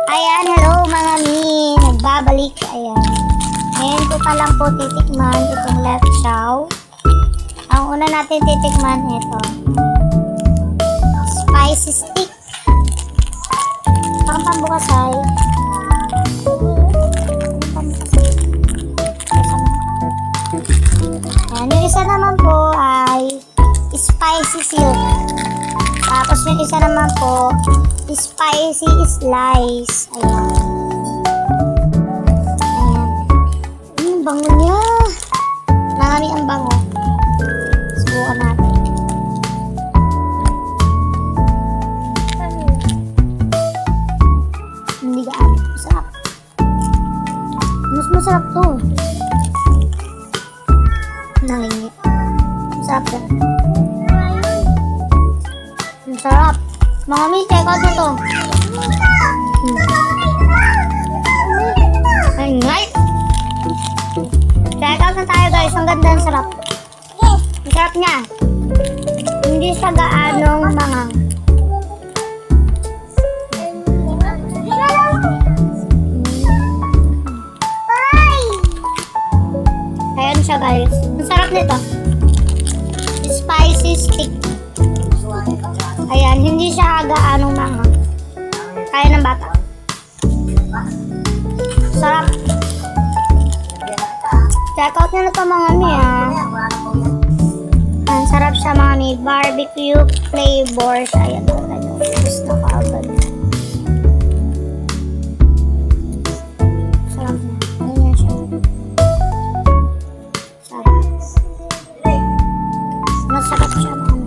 Ayan, hello mga mi. Nagbabalik. Ayan. Ngayon ko pa lang po titikman itong left chow. Ang una natin titikman ito. Spicy stick. Pang pambukas ay ayan, yung isa naman po ay spicy silk. Tapos yung isa naman po spicy slice. Ayan. Ayan. Bango niya. Marami ang bango. Subukan natin. Hindi gaan. Masarap. Mas masarap to. Nangingi. Masarap din. Masarap. Mga mi, check out na to. Ay, ngay. Check out na tayo guys. Ang ganda, ang sarap. Ang sarap niya. Hindi siya gaanong mangang. Ayan siya guys. Ang sarap nito. Spicy stick. Ayan, hindi siya gaanong mangang. Kaya ng bata. Sarap. Check out nyo na ito mga mi ha. Ang sarap siya mga mi. Barbecue flavors. Ayan, gusto ko agad. Sarap na. Ayan siya. Sarap. Masarap siya mga mi.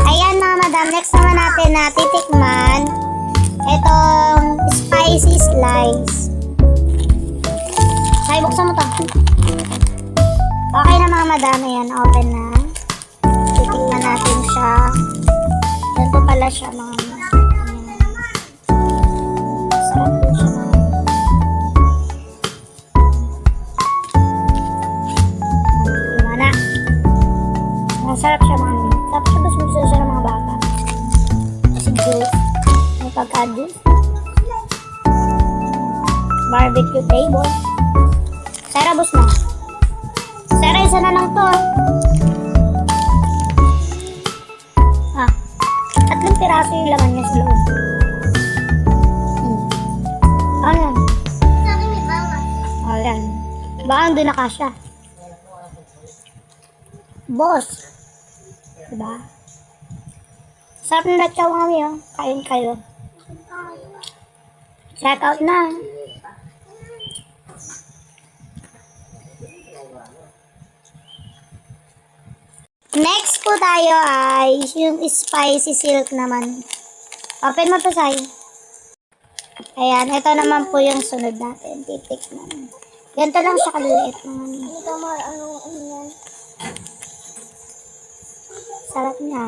Ayan mga madam. Next naman natin na titikman itong spicy slice. Say, buksan mo to. Okay na mga madam. Ayan, open na. Titikman natin siya. Ganito pala siya mga madam. Sarap din siya mga madam. Mana. Masarap siya mga madam. Tapos gusto siya ng mga bata. Kasi juice. May pagka-juice. Barbecue table. Sara, bus na. Sara, isa na lang to. Ah, 3 piraso yung laman niya sa loob. Ano yan? Ayan. Baka hindi na kasya. Boss. Diba? Sarap na chow kami, oh. Kain kayo. Check out na. Next po tayo ay yung spicy silk naman. Open mo to, Sai. Ayan, ito naman po yung sunod natin. Titikman. Ganito lang siya kaliliit naman. Ito mo, ano yan? Sarap niya.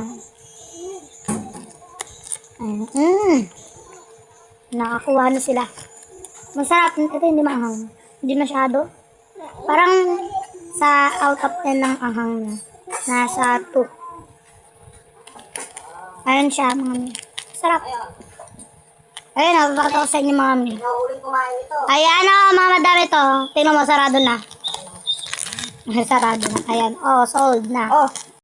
Ayan. Nakakuha na sila. Masarap. Ito hindi maanghang. Hindi masyado. Parang sa out of 10 ng anghang niya. Nasa 2. Ayan siya, mga mi. Sarap. Ayan, napapakita ko sa inyo, mga mi. Ayan, mga madami ito. Tingnan mo, sarado na. Sarado na. Ayan. Oh, sold na. Oh.